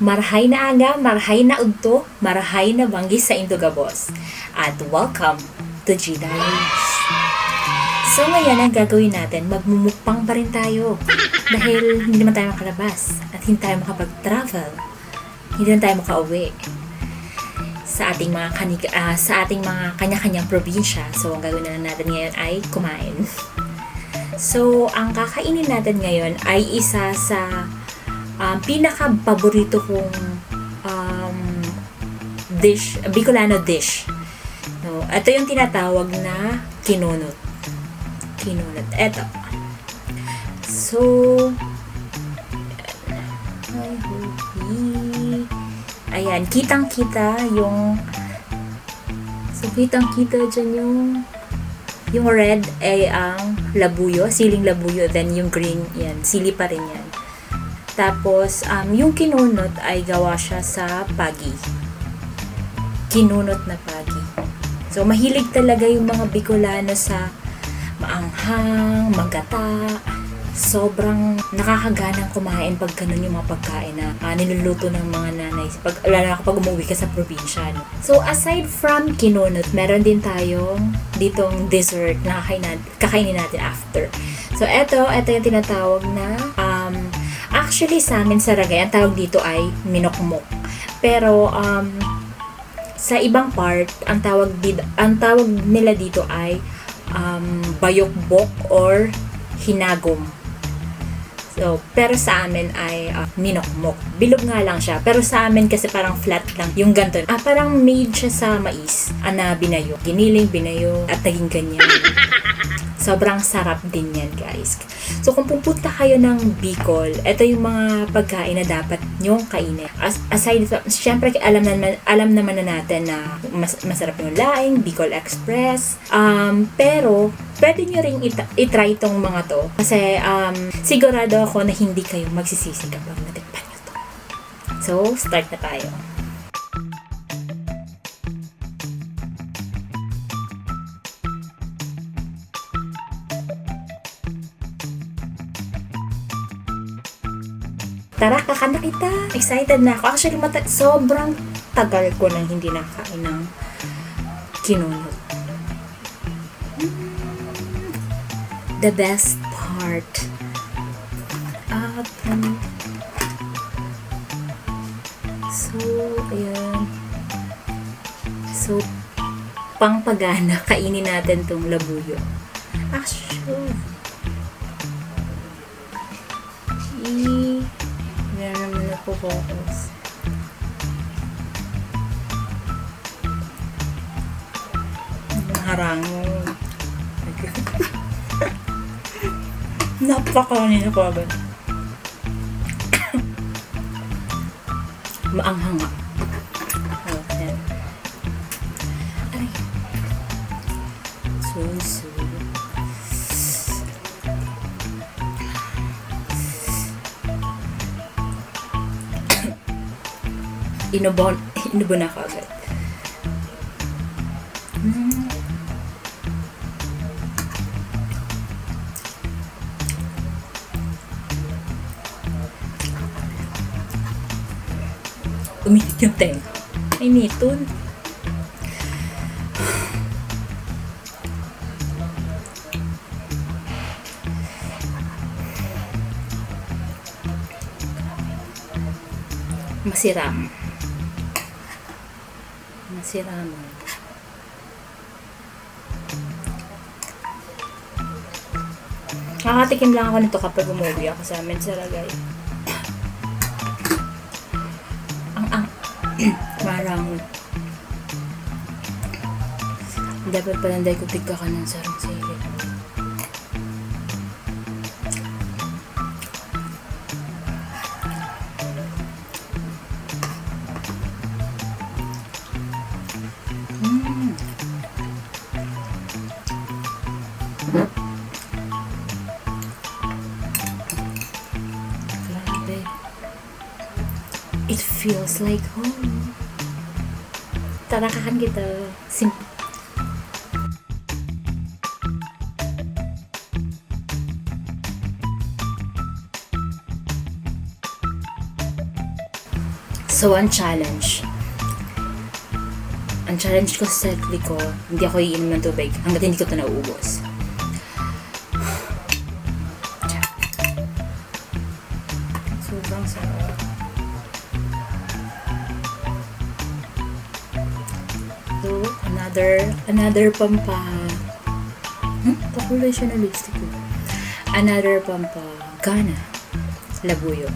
Marhay na aga, marhay na udto, marhay na banggi sa Indogabos. At welcome to G Diaries. So ngayon ang gagawin natin, magmumukbang pa rin tayo. Dahil hindi naman tayo makalabas at hindi tayo makapag-travel. Hindi naman tayo makauwi sa ating mga kanya-kanyang probinsya. So ang gagawin na natin ngayon ay kumain. So ang kakainin natin ngayon ay isa sa pinaka-paborito kong dish, Bicolano dish. No, ito yung tinatawag na kinunot. Kinunot. Ito. So, ayan, kitang-kita yung kitang-kita dyan yung red ay ang labuyo, siling labuyo, then yung green, yan, sili pa rin yan. Tapos, yung kinunot ay gawa siya sa pagi. Kinunot na pagi. So, mahilig talaga yung mga Bicolano sa maanghang, magata. Sobrang nakakaganang kumain pag ganun yung mga pagkain na niluluto ng mga nanay. Lalo na kapag umuwi ka sa probinsya. No? So, aside from kinunot, meron din tayong ditong dessert na kakainin natin after. So, ito yung tinatawag na actually, sa amin sa Ragay, ang tawag dito ay minokmok. Pero, sa ibang part, ang tawag nila dito ay bayokbok or hinagom. So, pero sa amin ay minokmok. Bilog nga lang siya. Pero sa amin kasi parang flat lang. Yung ganito. Parang made siya sa mais na binayo. Giniling, binayo, at naging ganyan. Sobrang sarap din yan, guys. So, kung pupunta kayo ng Bicol, ito yung mga pagkain na dapat nyong kainin. Aside from, syempre, alam naman na natin na masarap yung laing, Bicol Express. Pero, pwede nyo ring itry itong mga to. Kasi, sigurado ako na hindi kayo magsisisi kapag natikpan nyo to. So, start na tayo. Tara, kakanta kita. Excited na ako. Actually, sobrang tagal ko nang hindi nakain ng kinunot. The best part. So, ayan. So, pangpagana, kainin natin tong labuyo. Actually, focus. Harangon. Napakanin ako agad. Maanghang nga. Okay. Aray. So. Inubo na ako agad. Uminit yung tenga. Ay, nitun. Masiram. Nakakatikim lang ako nito kapag umuwi ako sa amin sa Ragay. Marang. Dapat palanday ko tigka ka ng sarang sili. It feels like home. Tara, kakan kita. So, ang challenge ko sa sarili ko, hindi ako iinom ng tubig hanggat hindi ko ito nauubos. Sobrang sarap. So, another pakulay siya na lipstick ko. Another pampagana. Labuyo.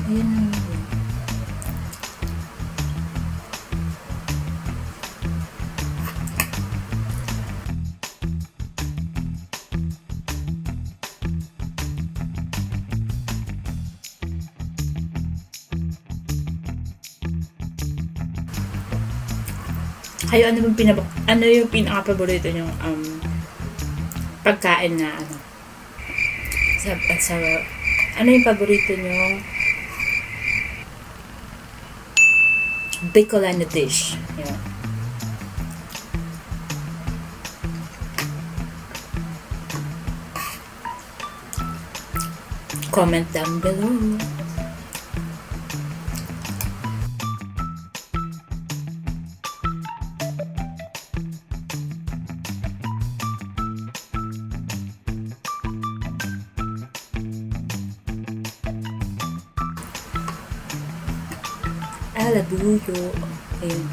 Ayan na yun. Kayo, ano yung pinaka-paborito niyong pagkain na ano yung paborito niyong Bicolano dish? Yan. Comment down below. Labuyo. Ayun.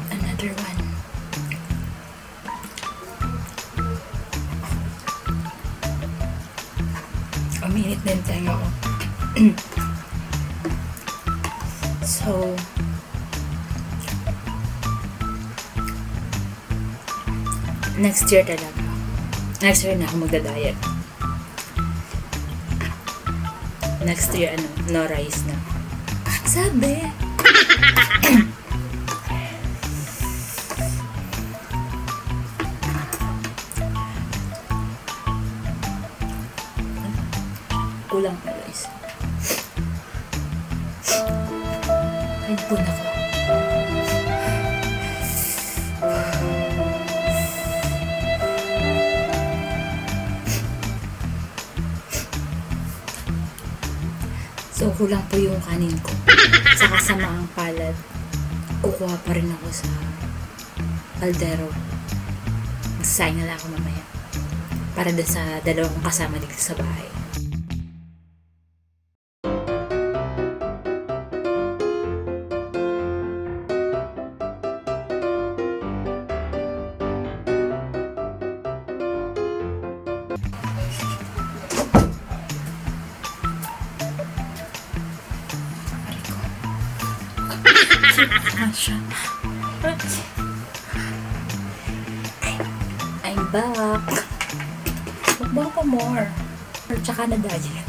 Another one. Uminit na yung tenga ko. So, next year talaga. Next year na ako magda-diet. Next year, no rice na. Sabi! Kulang na rice. Pun ako. So, kulang po yung kanin ko. Sa kasamaang palad, kukuha pa rin ako sa kaldero. Magsasaing na lang ako mamaya. Para din sa dalawang kasama dito sa bahay. I'm back. Magbawa pa more. Tsaka na diet.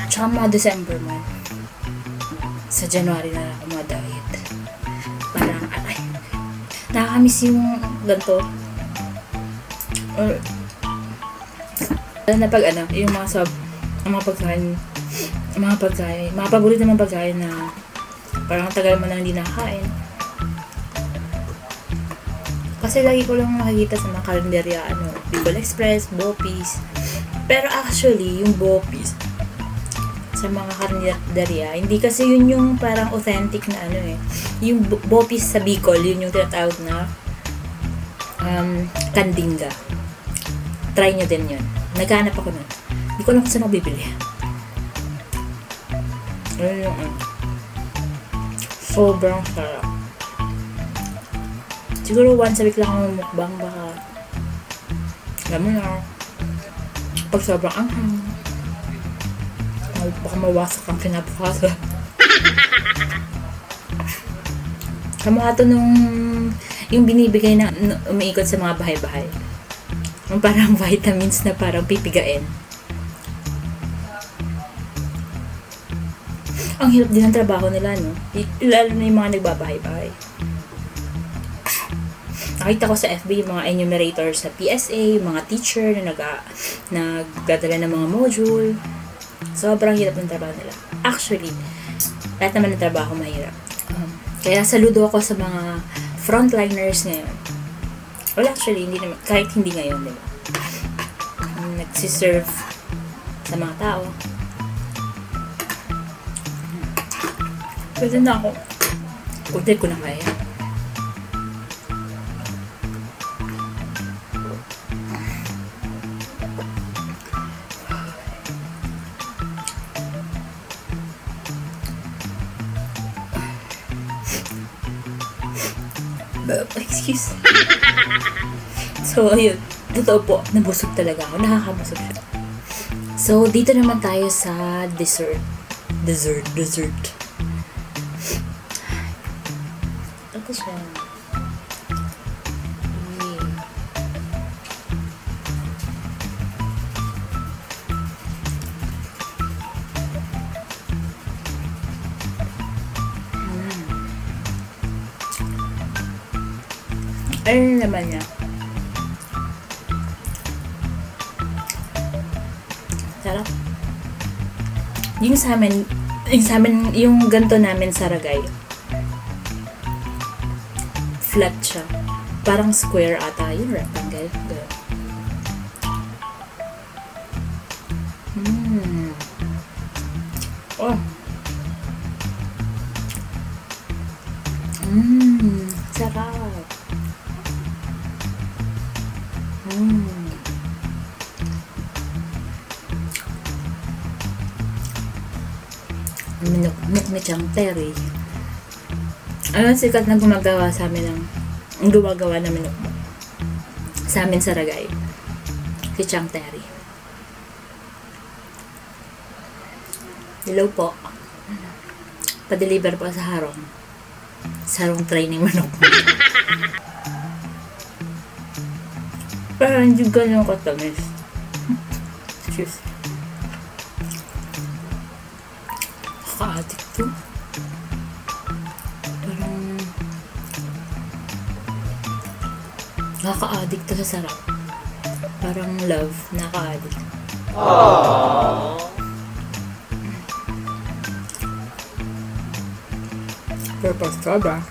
Tsaka mga December man. Sa January na ako mga diet. Parang, nakakamiss yung ganito. Na pag yung mga paborito naman pagkain na parang tagal mo na hindi nakakain. Kasi lagi ko lang nakikita sa mga kalendarya, Bicol Express, Bopis. Pero actually, yung Bopis, sa mga kalendarya, hindi kasi yun yung parang authentic na Yung Bopis sa Bicol, yun yung tinatawag na kandinga. Try nyo din yun. Naghanap ako nun. Hindi ko alam kung saan ako bibili. Ayun yung sobrang sarap. Siguro once a week lang ako mukbang, baka alam mo na, pag sobrang anghang, baka mawasak ang kinabukasan. Kamukha to nung yung binibigay na umiikot sa mga bahay-bahay. Yung parang vitamins na parang pipigain. Ang hirap din ng trabaho nila, no? Lalo na yung mga nagbabahay-bahay. Nakita ko sa FB yung mga enumerator sa PSA, yung mga teacher na nagdadala ng mga module Sobrang hirap ng trabaho nila. Actually, lahat naman ng trabaho mahirap. Kaya saludo ako sa mga frontliners ngayon. Well, actually, hindi naman, kahit hindi ngayon, diba? Nagsiserve sa mga tao. Pwede na ako. Order ko na kaya. Excuse. So, ayun. Totoo po, nabusog talaga ako. Nakakabusog siya. So, dito naman tayo sa dessert. Dessert. Ito siya. Ano naman niya? Sarap. Yung sa amin, yung ganto namin sa Ragay. Flat siya. Parang square ata yung rectangle. Oh. Sarap. Minukmuk ni Chang Terry. Ano sikat na gumagawa sa amin ang gumagawa na minukmuk sa amin sa Ragay, si Chang Terry. Hello po, pa-deliver po sa Harong training minukmuk. Pero hindi ganyan katamis. Cheers. Nakaka-addict to. Parang nakaka-addict to sa sarap. Parang love, nakaka-addict. Purple straw ba?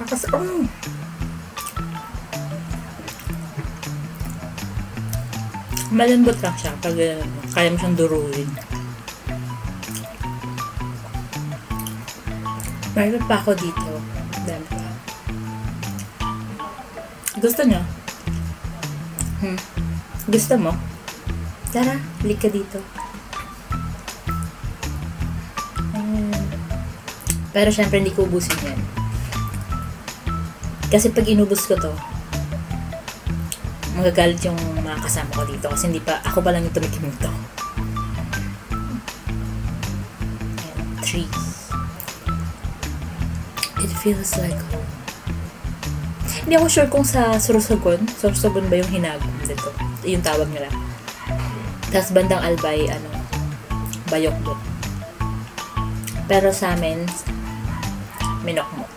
Malambot lang siya pag kaya mo siyang duruin. Mayroon pa ako dito. Dami pa. Gusto nyo? Gusto mo? Tara, balik ka dito. Pero syempre hindi ko ubusin yan. Kasi pag inubos ko to, magagalit yung mga kasama ko dito kasi hindi pa, ako pa lang yung tumikim nito. 3. It feels like home. Hindi ako sure kung sa Sorsogon ba yung hinagom dito, yung tawag nila. Tapos bandang Albay, Bayokbok. Pero sa amin, Minokmok.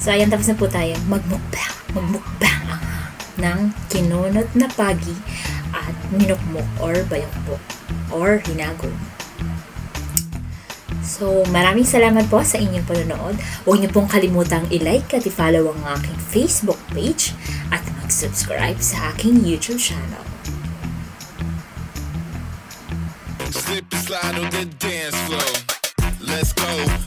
So, ayan, tapos na po tayo magmukbang ng kinunot na pagi at minokmok or bayokbok or hinagom. So, maraming salamat po sa inyong panonood. Huwag niyo pong kalimutang i-like at i-follow ang aking Facebook page at mag-subscribe sa aking YouTube channel. Slip and slide on the dance floor.